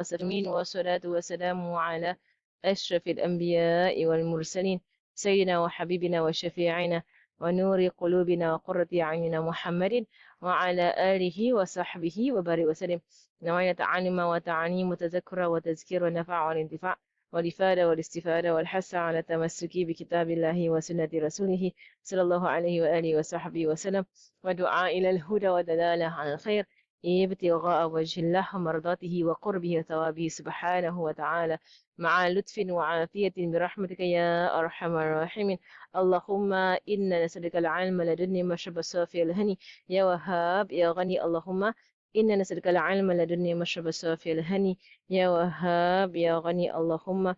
وسلم والصلاة والسلام على أشرف الأنبياء والمرسلين سيدنا وحبيبنا وشفيعنا ونور قلوبنا وقرة أعيننا محمد وعلى آله وصحبه وبارك وسلم. نوعنا تعلم وتعليم وتذكر وتذكير ونفع والانتفاع والإفادة والاستفادة والحث على التمسك بكتاب الله وسنة رسوله صلى الله عليه وآله وصحبه وسلم ودعاء إلى الهدى ودلالة على الخير ابتغاء وجه الله ومرضاته وقربه وثوابه سبحانه وتعالى مع لطف وعافية برحمتك يا أرحم الراحمين. اللهم إنا نسألك العلم لدني مشرب الصافي الهني يا وهاب يا غني. اللهم إنا نسألك العلم لدني مشرب الصافي الهني يا وهاب يا غني. اللهم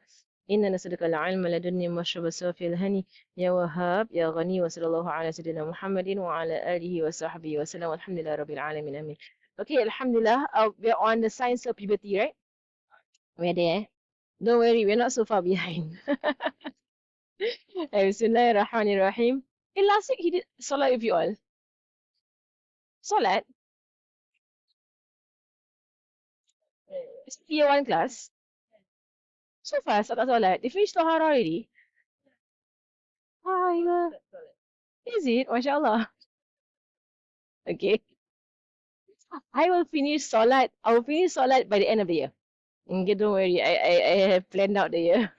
إنا نسألك العلم لدني مشرب الصافي الهني يا وهاب يا غني. وصلى الله على سيدنا محمد وعلى آله وصحبه وسلم والحمد لله رب العالمين آمين. Okay, Alhamdulillah, we're on the signs of puberty, right? We're there. Don't worry, we're not so far behind. Bismillahirrahmanirrahim. Hey, last week he did Salat with you all. Salat? It's year 1 class. So fast, tak Salat. They finished Tahara already. Hi, is it? MashaAllah. Okay. I will finish Salat. I will finish Salat by the end of the year. Okay, don't worry. I have planned out the year.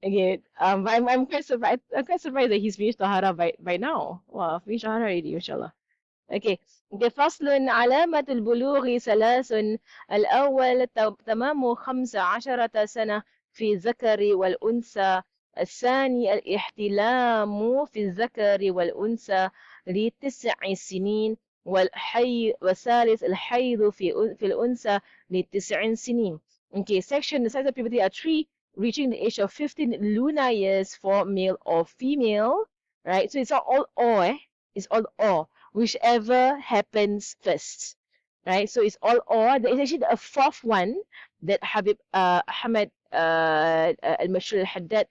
Okay. I'm quite surprised. I'm quite surprised that he's finished Tahara by now. Wow, finished Tahara already, mashallah. Okay. فصل علامة البلوغ ثلاث. الأول تمام 15 سنة في الذكر والأنثى. الثاني الاحتلام في الذكر والأنثى ل9 سنين. والثالث الحيض في الأنثى ل9 سنين. Okay, section, the signs of puberty are 3, reaching the age of 15 lunar years for male or female, right? So it's not all or, it's all or, whichever happens first, right? So it's all or. There is actually a fourth one that Habib Ahmed Al-Mashhur Al-Haddad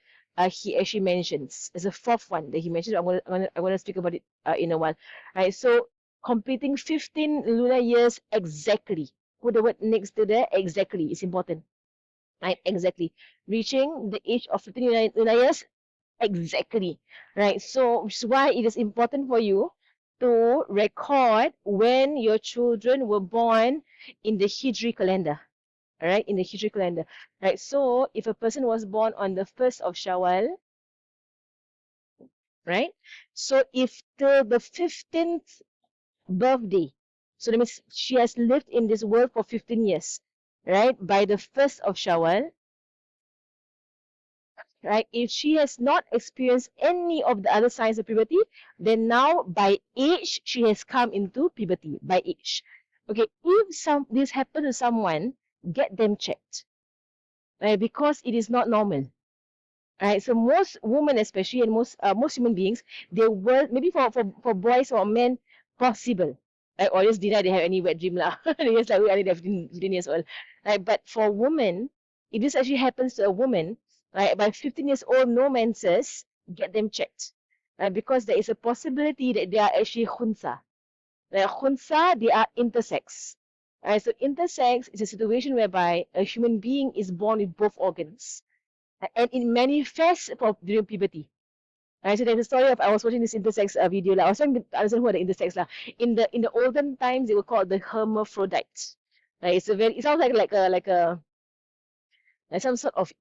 he actually mentions. There's a fourth one that he mentions. I'm gonna speak about it in a while, right? So completing 15 lunar years exactly. Put the word next to there, exactly. It's important. Right, exactly. Reaching the age of 15 lunar years, exactly. Right, so which is why it is important for you to record when your children were born in the Hijri calendar. Alright, in the Hijri calendar. Right, so if a person was born on the 1st of Shawwal, right, so if till the 15th birthday, so that means she has lived in this world for 15 years, right, by the 1st of Shawwal, right? If she has not experienced any of the other signs of puberty, then now by age, she has come into puberty, by age. Okay, if this happened to someone, get them checked, right? Because it is not normal, right? So most women especially, and most human beings, they will, maybe for boys or men, possible. Right? Or just deny they have any wet dream lah. They just like, we are 15 years old. Right? But for women, if this actually happens to a woman, right, by 15 years old, no menses, get them checked. Right? Because there is a possibility that they are actually khunsa. Like khunsa, they are intersex. Right? So intersex is a situation whereby a human being is born with both organs. And it manifests during puberty. Right, so there's a story of I was watching this intersex video. Like, I was trying to understand who are the intersex. In the olden times, they were called the hermaphrodites. Right, it sounds like some sort of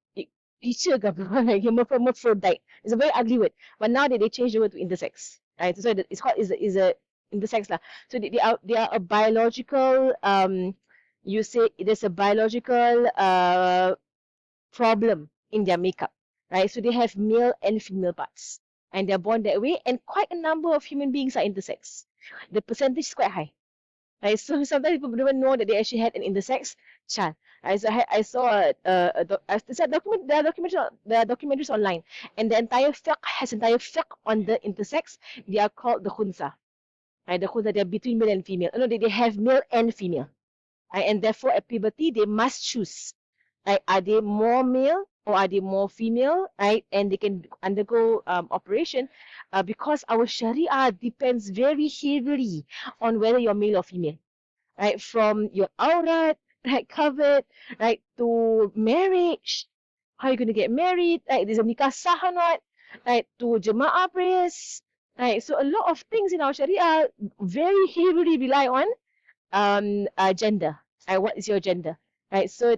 teacher like hermaphrodite. It's a very ugly word. But now they changed the word to intersex. Right, so it's called is a intersex lah. So they are a biological you say there's a biological problem in their makeup. Right, so they have male and female parts. And they're born that way, and quite a number of human beings are intersex. The percentage is quite high. Right? So sometimes people don't even know that they actually had an intersex child. Right? So I saw there are documentaries online, and the entire fiqh has entire fiqh on the intersex. They are called the khunsa. Right? The khunsa, they're between male and female. No, they have male and female. Right? And therefore, at puberty, they must choose. Right? Are they more male or are they more female, right? And they can undergo operation because our Sharia depends very heavily on whether you're male or female, right? From your aurat right, covered, right, to marriage. How are you going to get married? Right, there's a nikah sah or not? Right, to Jama'ah prayers. Right, so a lot of things in our Sharia very heavily rely on gender. Right, what is your gender? Right, so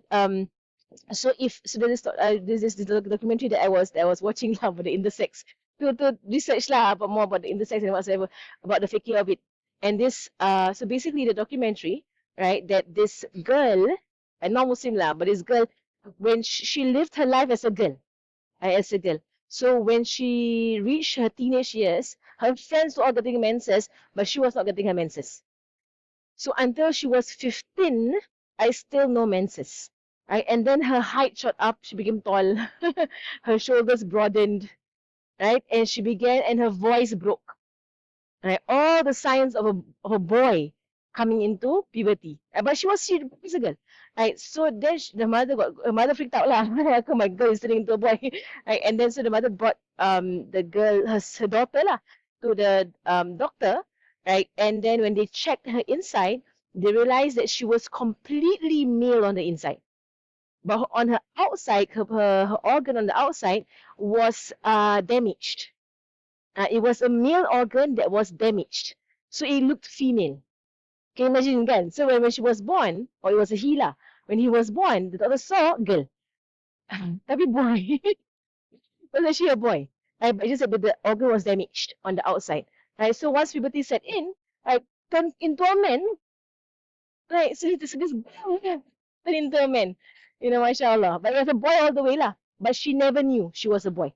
if so there's this documentary that I was watching lah about the intersex to research lah about more about the intersex and whatsoever about the faking of it. And this so basically the documentary, right, that this girl, a non-Muslim lah, but this girl, when she lived her life as a girl, as a girl. So when she reached her teenage years, her friends were all getting menses, but she was not getting her menses. So until she was 15, I still no menses. Right? And then her height shot up, she became tall, her shoulders broadened, right? And she began, and her voice broke. Right? All the signs of a boy coming into puberty. But she was a girl. Right? So then her mother freaked out lah. Oh, my girl is turning into a boy. Right? And then so the mother brought the girl, her daughter lah, to the doctor. Right? And then when they checked her inside, they realized that she was completely male on the inside. But on her outside, her organ on the outside was damaged. It was a male organ that was damaged. So it looked female. Can you imagine kan? So when she was born, or it was a he lah, when he was born, the doctor saw girl. Tapi boy. Was actually a boy. Right? But just that the organ was damaged on the outside. Right? So once puberty set in, right, turned into a man. Right? So this turned into a man. You know, mashallah. But it was a boy all the way lah. But she never knew she was a boy.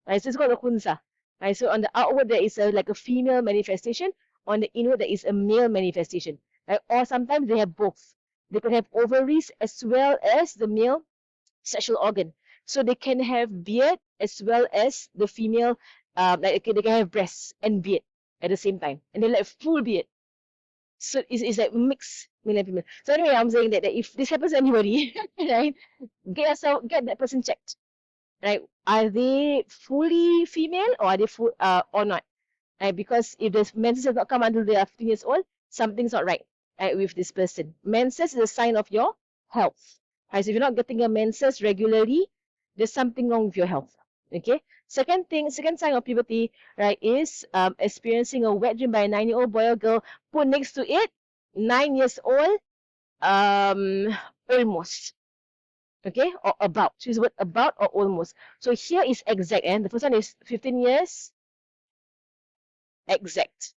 Right? So it's called a khunsa. Right? So on the outward there is like a female manifestation. On the inward there is a male manifestation. Right? Or sometimes they have both. They can have ovaries as well as the male sexual organ. So they can have beard as well as the female, like they can have breasts and beard at the same time. And they're like full beard. So it's like mixed male and female. So anyway, I'm saying that if this happens to anybody, right, get that person checked. Right? Are they fully female or are they full or not? Right? Because if the menses have not come until they are 15 years old, something's not right, right with this person. Menses is a sign of your health. Right? So if you're not getting your menses regularly, there's something wrong with your health. Okay. Second sign of puberty, right, is experiencing a wet dream by a 9-year-old boy or girl. Put next to it, 9 years old, almost. Okay, or about. Choose the word about or almost. So here is exact, and the first one is 15 years, exact.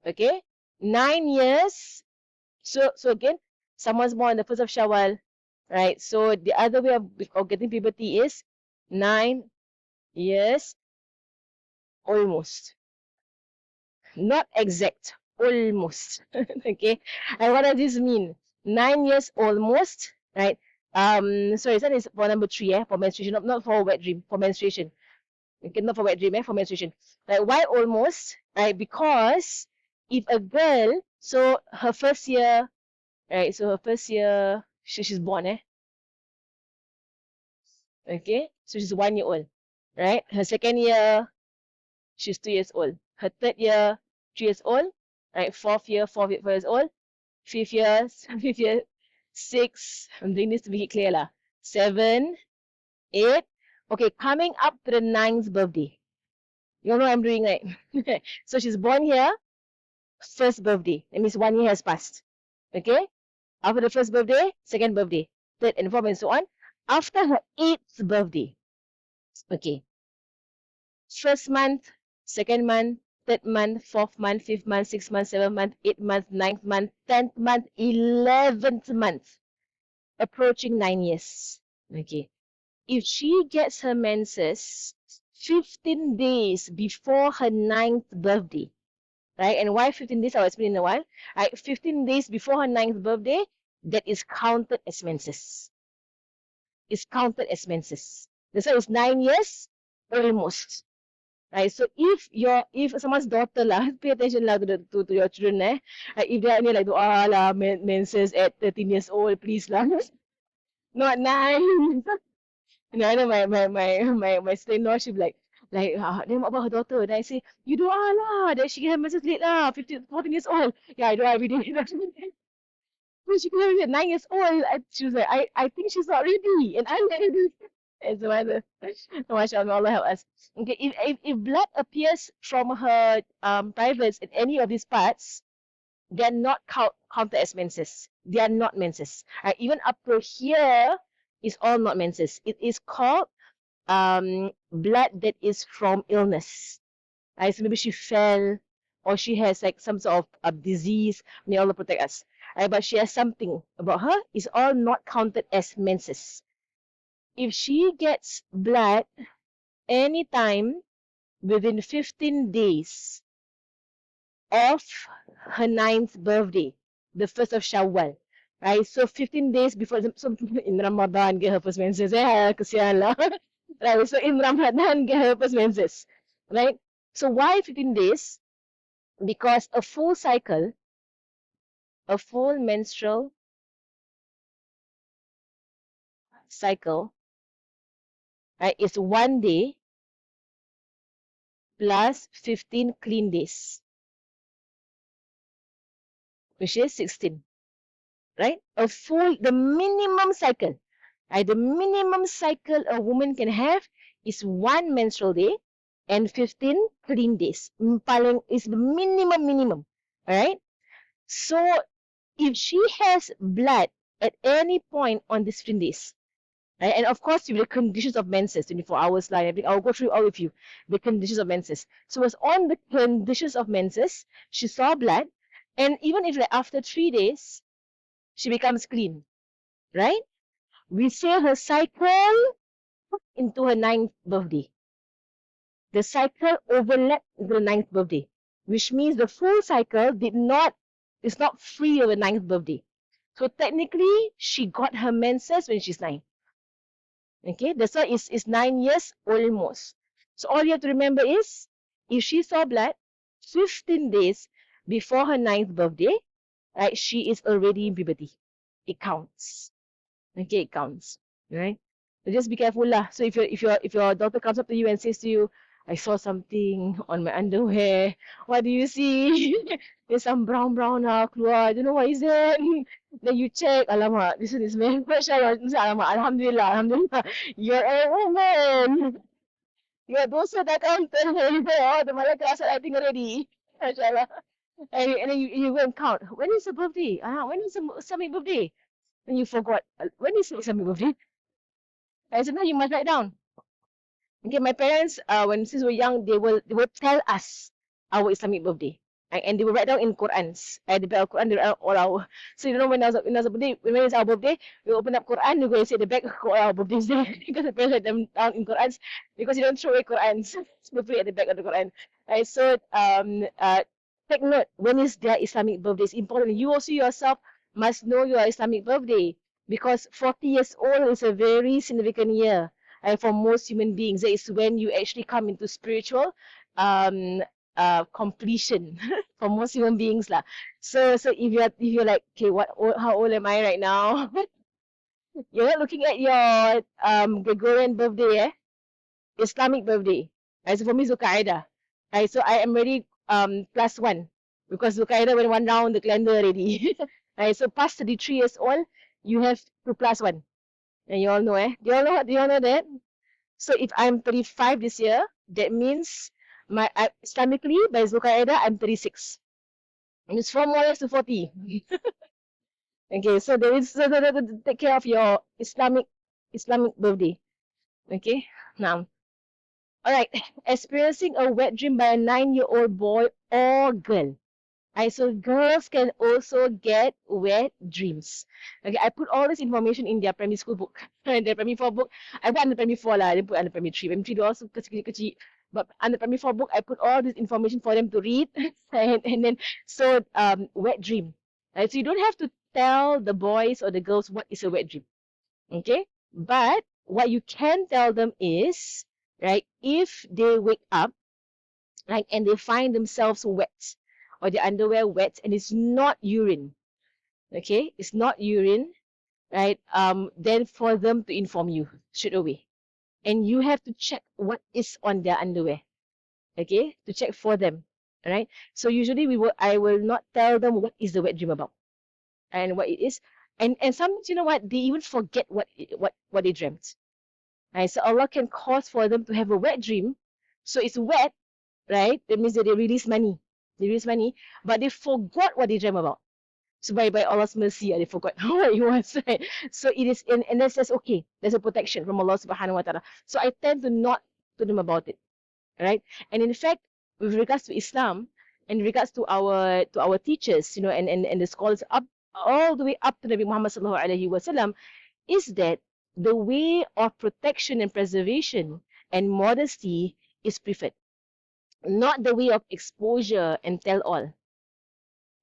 Okay, 9 years. So again, someone's born on the 1st of Shawwal, right? So the other way of getting puberty is 9 years, almost. Not exact, almost. Okay, and what does this mean? 9 years almost, right? Sorry, that is for number 3, for menstruation, not for wet dream, for menstruation. Okay, not for wet dream, for menstruation. Right? Why almost? Right? Because if a girl, so her first year, right? So her first year, she's born, okay? So she's 1 year old, right? Her second year, she's 2 years old. Her third year, 3 years old, right? Fourth year, 4 years old. Fifth year, 6. I'm doing this to make it clear lah. 7, 8. Okay, coming up to the 9th birthday. You know what I'm doing, right? So she's born here, first birthday. That means 1 year has passed. Okay? After the first birthday, second birthday, third and fourth and so on. After her 8th birthday. Okay. First month, second month, third month, fourth month, fifth month, sixth month, seventh month, 8th month, 9th month, 10th month, 11th month. Approaching 9 years. Okay. If she gets her menses 15 days before her 9th birthday, right? And why 15 days? I'll explain in a while. Right? 15 days before her 9th birthday, that is counted as menses. It's counted as menses. That's why it's 9 years, almost. Right? So if someone's daughter lah, pay attention lah to your children, Right? If they are like, lah, menses at 13 years old, please lah. Not 9. I know my sister-in-law, she'll be like, then what about her daughter? Then I say, you do lah, that she get her menses late lah, 14 years old. Yeah, I do every day. when she came at 9 years old, she was like, I think she's not ready, and I'm ready. And so mashallah, Allah help us. Okay, if blood appears from her privates in any of these parts, they are not counted as menses. They are not menses. Even up to here is all not menses. It is called blood that is from illness. So maybe she fell or she has like some sort of disease. May Allah protect us. But she has something about her. It's all not counted as menses. If she gets blood anytime within 15 days of her 9th birthday, the 1st of Shawwal, right? So 15 days before, so in Ramadan get her first menses, kesian lah. Right, so in Ramadan get her first menses, right? So why 15 days? Because a full cycle, a full menstrual cycle, right, is 1 day plus 15 clean days, which is 16, right? The minimum cycle, right? The minimum cycle a woman can have is 1 menstrual day and 15 clean days. Paling is the minimum, right? So if she has blood at any point on these 15 days, right? And of course, with the conditions of menses, 24 hours, like I'll go through all with you, the conditions of menses. So it's on the conditions of menses, she saw blood, and even if like after 3 days, she becomes clean, right? We say her cycle into her 9th birthday. The cycle overlapped the 9th birthday, which means the full cycle is not free of the 9th birthday. So technically, she got her menses when she's 9. Okay, that's why it's 9 years almost. So all you have to remember is, if she saw blood 15 days before her 9th birthday, right, she is already in puberty. It counts. Okay, it counts, right? So just be careful lah. So if your daughter comes up to you and says to you, I saw something on my underwear. What do you see? There's some brown keluar. I don't know what is that. Then you check, alamak, this one is man. Alamak, alhamdulillah. You're a woman. Your dosa dah counted. Oh, the malaikat asal I think already. Mashallah. And then you go and count. When is the birthday? When is the Sami's birthday? And you forgot. When is Sami's birthday? And so now you must write down. Okay, my parents, since we were young, they will tell us our Islamic birthday, right? And they will write down in Qurans. They write Quran, they write all our. So you know when it's our birthday, we open up Quran, we go and say the back all our birthdays there because the parents write them down in Qurans because you don't throw away Qurans. So put it at the back of the Quran. Right, so take note, when is their Islamic birthday? It's important. You also yourself must know your Islamic birthday because 40 years old is a very significant year. And for most human beings, that is when you actually come into spiritual completion for most human beings lah. So if you're like, okay, how old am I right now? You're not looking at your Gregorian birthday, Islamic birthday. So for me, Zulqa'adah. So I am already +1 because Zulqa'adah went 1 round the calendar already. So past 33 years old, you have to +1. And you all know, Do you all know that? So if I'm 35 this year, that means Islamically, by Zulqa'adah, I'm 36. And it's 4 more years to 40. Okay, so there is take care of your Islamic birthday. Okay, now. Alright, experiencing a wet dream by a 9-year-old boy or girl. So girls can also get wet dreams. Okay, I put all this information in their primary school book. Their primary 4 book. I put under primary 4 lah. I didn't put under primary 3. Primary 3 they also kecil-kecil. But under primary 4 book, I put all this information for them to read. and then, so wet dream. Right, so you don't have to tell the boys or the girls what is a wet dream. Okay, but what you can tell them is, right, if they wake up, right, and they find themselves wet, or the underwear wet, and it's not urine, okay, it's not urine, right, then for them to inform you straight away. And you have to check what is on their underwear, okay, to check for them, all right? So usually I will not tell them what is the wet dream about, and what it is. And sometimes, you know what, they even forget what they dreamt. Right? So Allah can cause for them to have a wet dream. So it's wet, right? That means that they release money. They release money, but they forgot what they dreamt about. So by Allah's mercy, they forgot what it was, right? So it is, and that says, okay, there's a protection from Allah subhanahu wa ta'ala. So I tend to not to them about it, right? And in fact, with regards to Islam, and in regards to our teachers, you know, and the scholars up all the way up to Nabi Muhammad sallallahu alaihi wasallam, is that the way of protection and preservation and modesty is preferred, not the way of exposure and tell all.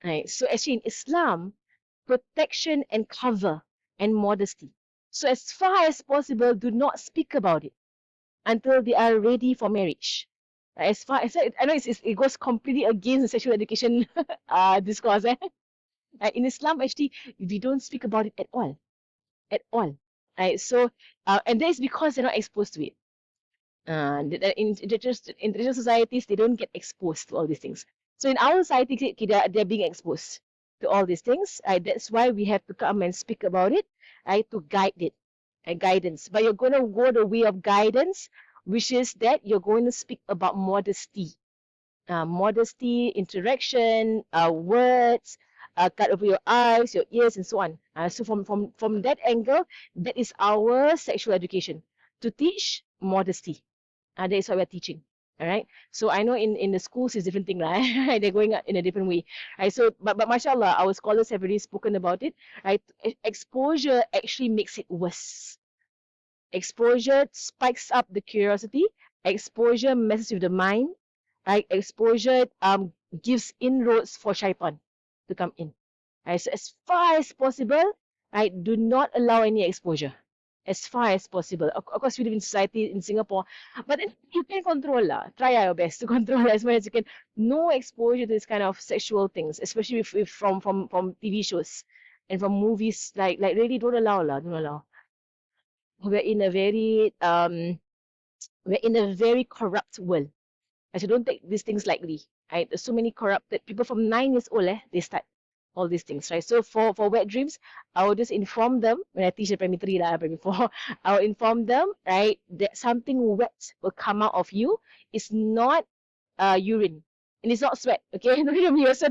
Right? So actually in Islam, protection and cover and modesty. So as far as possible, do not speak about it until they are ready for marriage. As far as I know, it goes completely against the sexual education discourse. In Islam, actually, we don't speak about it at all. Right? So, and that is because they're not exposed to it. In traditional societies, they don't get exposed to all these things. So in our society, they're being exposed to all these things. That's why we have to come and speak about it, to guide it, guidance. But you're going to go the way of guidance, which is that you're going to speak about modesty. Modesty, interaction, words, cut over your eyes, your ears, and so on. So from that angle, that is our sexual education, to teach modesty. That is what we're teaching. All right. So I know in the schools it's different thing, right? They're going in a different way. Right. So but mashallah, our scholars have already spoken about it. Right. Exposure actually makes it worse. Exposure spikes up the curiosity. Exposure messes with the mind. Right. Exposure gives inroads for shaitan to come in. Right. So as far as possible, right, do not allow any exposure. As far as possible. Of course, we live in society in Singapore, but then you can control lah. Try your best to control as much as you can. No exposure to this kind of sexual things, especially if from TV shows and from movies. Like really don't allow lah. Don't allow. We're in a very corrupt world. So don't take these things lightly. Right? There's so many corrupted people from 9 years old. They start all these things, right? So for wet dreams, I will just inform them when I teach the primary 3 primary 4. I will inform them, right, that something wet will come out of you. It's not urine, and it's not sweat. Okay, it's not urine, it's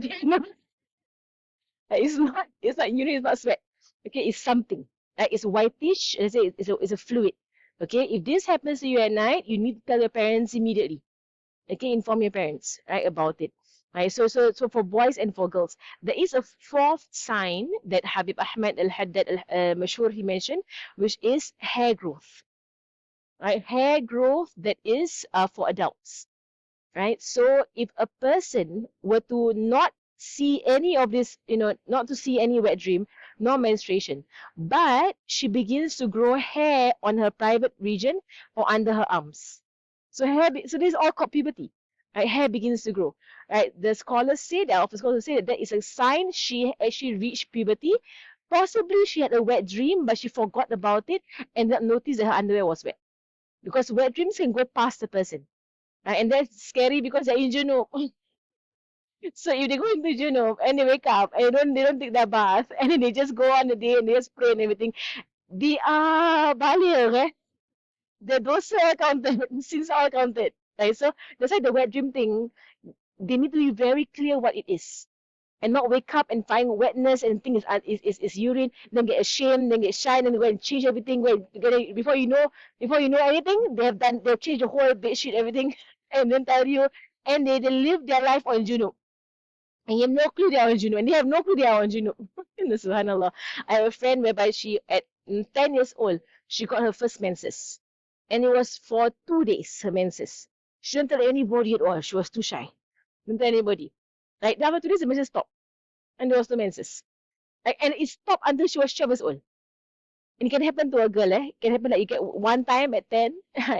not sweat. Okay, it's something. Right? It's whitish. Let's say it's a fluid. Okay, if this happens to you at night, you need to tell your parents immediately. Okay, inform your parents, right, about it. Right, so for boys and for girls, there is a fourth sign that Habib Ahmed Al-Haddad Mashhur he mentioned, which is hair growth. Right, hair growth that is for adults. Right, so if a person were to not see any of this, not to see any wet dream, nor menstruation, but she begins to grow hair on her private region or under her arms. So this is all called puberty. Right, hair begins to grow. Right, the scholars say that is a sign she actually reached puberty. Possibly she had a wet dream, but she forgot about it and not noticed that her underwear was wet. Because wet dreams can go past the person. Right, and that's scary because they're in junub. So if they go into junub and they wake up and they don't take their bath and then they just go on the day and they just pray and everything, they are baligh, eh? The dosa counted, sins all counted. Right? So that's why the wet dream thing, they need to be very clear what it is. And not wake up and find wetness and think it's urine, then get ashamed, then get shy, then go and change everything. Before you know anything, they've changed the whole bed sheet, everything, and then tell you, and they live their life on junub. And you have no clue they are on junub, and they have no clue they are on junub. Subhanallah. I have a friend whereby she, at 10 years old, she got her first menses. And it was for 2 days, her menses. She didn't tell anybody at all. She was too shy. Didn't tell anybody. Right? Then after 2 days, the menses stopped. And there was no menses. Like, and it stopped until she was 12 years old. And it can happen to a girl, eh? It can happen that you get one time at 10,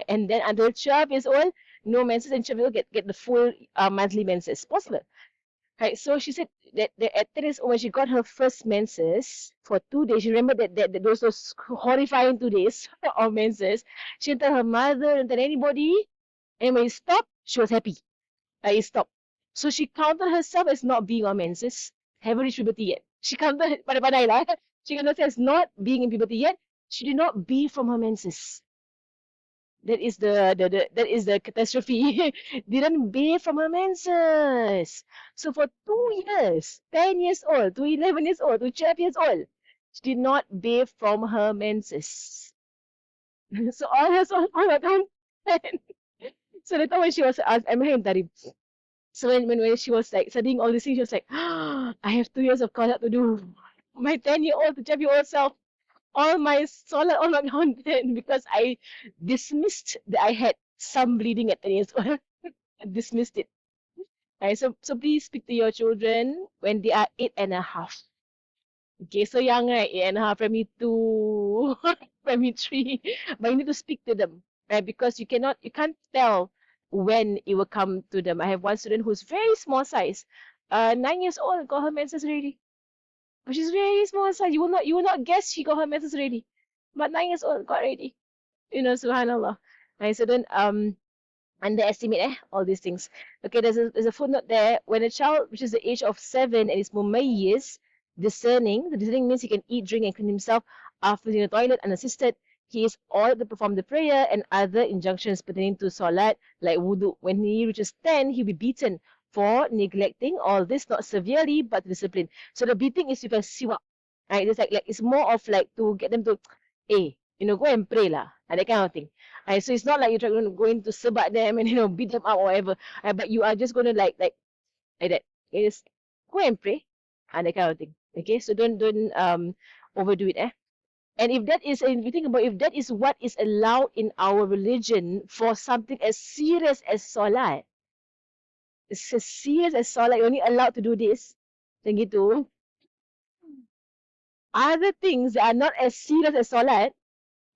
and then until 12 years old, no menses, and 12 years old get the full monthly menses. Possible. Right? So she said that at 10 years old, when she got her first menses for 2 days, she remembered that those horrifying 2 days of menses. She didn't tell her mother, didn't tell anybody. And when it stopped, she was happy. It stopped. So she counted herself as not being on menses, haven't reached puberty yet. She counted, pandai-pandai lah. She counted as not being in puberty yet. She did not bathe from her menses. That is the catastrophe. Didn't bathe from her menses. So for 2 years, 10 years old to 11 years old to 12 years old, she did not bathe from her menses. So all her time. So the time when she was, I'm having Tarim. So when she was like studying all these things, she was like, I have 2 years of college to do. My 10-year-old to 12-year-old self, all my solid, all my content, because I dismissed that I had some bleeding at 10 years old. I dismissed it. Right, so please speak to your children when they are 8.5. Okay, so young, right? 8.5, primary 2, primary 3. But you need to speak to them, right? Because you can't tell when it will come to them. I have one student who's very small size. 9 years old, got her menses already. But she's very small size. You will not guess she got her menses already. But 9 years old, got already. Subhanallah. Right, so don't underestimate all these things. Okay, there's a footnote there. When a child reaches the age of 7 and is mumayyiz, discerning, the discerning means he can eat, drink, and clean himself after using the toilet unassisted. He is ordered to perform the prayer and other injunctions pertaining to salat, like wudu. When he reaches 10, he'll be beaten for neglecting all this, not severely, but discipline. So the beating is with a siwak. Right? It's like it's more of like to get them to, hey, go and pray lah. That kind of thing. Right? So it's not like you're going to sebat them and beat them up or whatever. Right? But you are just going to like that. Just go and pray. That kind of thing. Okay, so don't overdo it. And if you think about, if that is what is allowed in our religion for something as serious as salat, it's as serious as salat, you're only allowed to do this, then gitu. Other things that are not as serious as salat,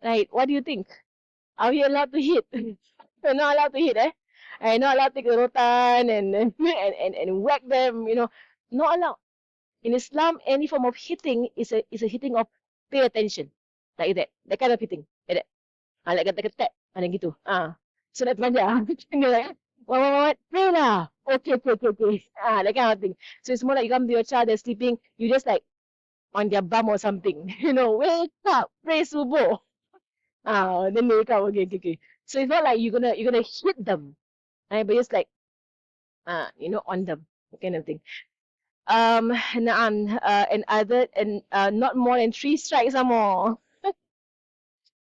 right? What do you think? Are we allowed to hit? We're not allowed to hit, I'm not allowed to take the rotan and whack them, not allowed. In Islam, any form of hitting is a hitting of pay attention. Like that kind of hitting. Like that. Like a tap. Like gitu. So that's manja. Like, what? Pray lah. Okay. That kind of thing. So it's more like you come to your child, they're sleeping, you just like on their bum or something. Wake up, pray subuh. Then they wake up. Okay. So it's not like you're gonna hit them. Right? But just like on them. That kind of thing. And not more than 3 strikes or more.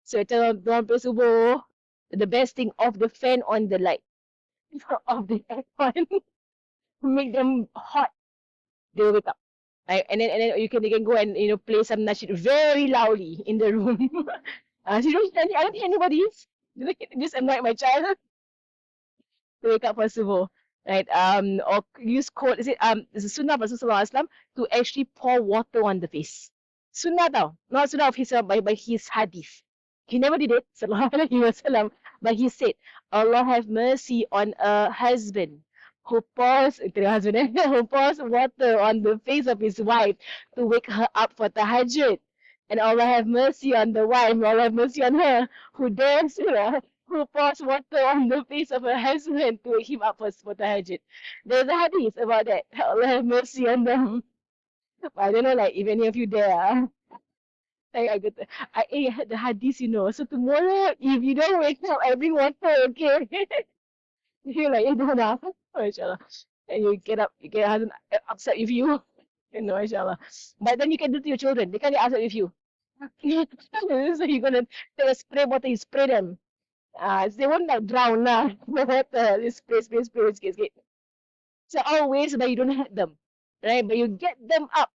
So tell them don't play subuh. The best thing, off the fan on the light. Off the aircon. Make them hot. They'll wake up. Right? And then they can go and play some nasheed very loudly in the room. So I don't think anybody just annoyed my child to wake up for subuh. Right? Or use cold. It's a sunnah of Rasulullah to actually pour water on the face. Sunnah tau. Not sunnah of his, by his hadith. He never did it, sallallahu alaihi wasallam, but he said, Allah have mercy on a husband who pours who pours water on the face of his wife to wake her up for tahajjud. And Allah have mercy on the wife, Allah have mercy on her who dares, who pours water on the face of her husband to wake him up for tahajjud. There's a hadith about that. Allah have mercy on them. But I don't know, like, if any of you dare. I had the hadith, So tomorrow, if you don't wake up, I bring water, okay? You're like, don't know. Oh, inshallah. And you get husband upset with you. Inshallah. But then you can do to your children. They can't get upset with you. So you're gonna take a spray bottle, you spray them. They won't like drown lah. Water, you spray, skate. So always, but you don't hurt them, right? But you get them up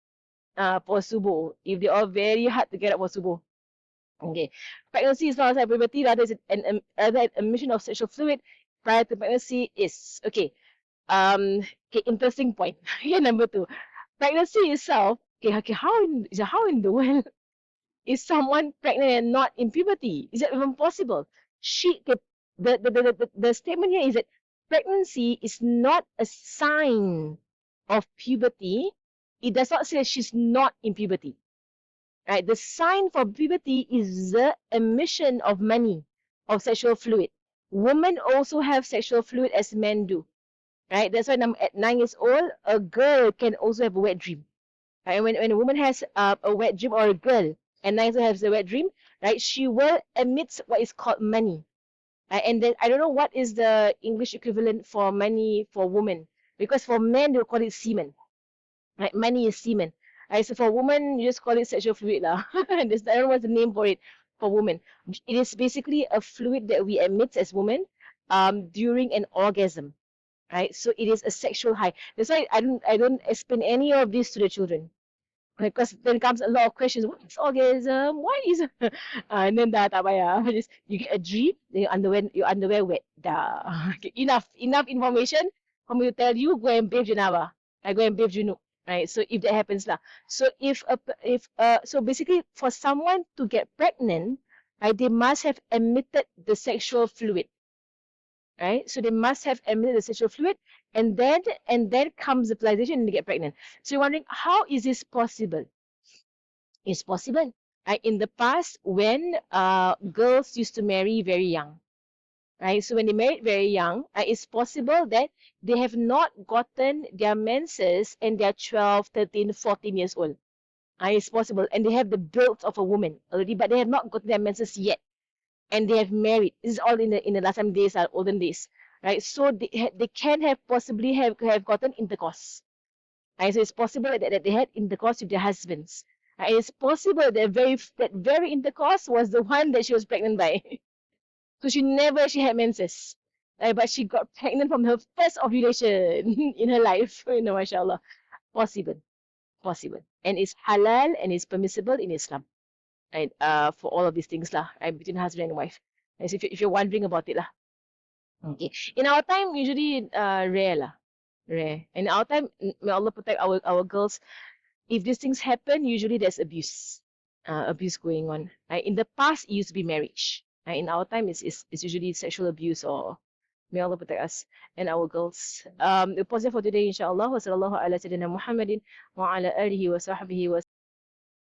for subuh if they are very hard to get up for subuh. Okay, pregnancy is not outside puberty, rather it's an emission of sexual fluid prior to pregnancy is okay. Interesting point. Okay, number 2, pregnancy itself. Okay, how in the world is someone pregnant and not in puberty? Is that even possible? The statement here is that pregnancy is not a sign of puberty. It does not say she's not in puberty. Right? The sign for puberty is the emission of mani, of sexual fluid. Women also have sexual fluid as men do. Right? That's why at 9 years old, a girl can also have a wet dream. Right? When a woman has a wet dream, or a girl and neither has a wet dream, right, she will emit what is called mani. And then I don't know what is the English equivalent for mani for women, because for men they'll call it semen. Right? Mani is semen. Right? So for women, you just call it sexual fluid lah. I don't know what's the name for it for women. It is basically a fluid that we emit as women during an orgasm. Right? So it is a sexual high. That's why I don't explain any of this to the children. Because then comes a lot of questions. What is orgasm? What is and then dah tak payah. Just you get a dream, then your underwear wet. Dah. Okay, enough information for me to tell you go and bathe Janaba. I go and bathe Junub. Right. So if that happens lah. So so basically for someone to get pregnant, right, they must have emitted the sexual fluid. Right? So they must have emitted the sexual fluid, and then comes the fertilization and they get pregnant. So you're wondering, how is this possible? It's possible. Right? In the past, when girls used to marry very young, right? So when they married very young, it's possible that they have not gotten their menses and they're 12, 13, 14 years old. It's possible. And they have the build of a woman already, but they have not gotten their menses yet. And they have married. This is all in the last time days, olden days, right? So they can have possibly have gotten intercourse. Right? So it's possible that they had intercourse with their husbands. Right? It's possible that very intercourse was the one that she was pregnant by. So she never actually had menses. Right? But she got pregnant from her first ovulation in her life. Mashallah. Possible. Possible. And it's halal and it's permissible in Islam. Right? For all of these things lah, right? Between husband and wife. Right? So if you're wondering about it lah. Okay. In our time, usually rare lah. Rare. In our time, may Allah protect our girls. If these things happen, usually there's abuse. Abuse going on. Right? In the past, it used to be marriage. Right? In our time, it's usually sexual abuse, or may Allah protect us and our girls. The positive for today, inshallah. Wa sallallahu ala sayyidina Muhammadin wa ala alihi wa sahbihi wa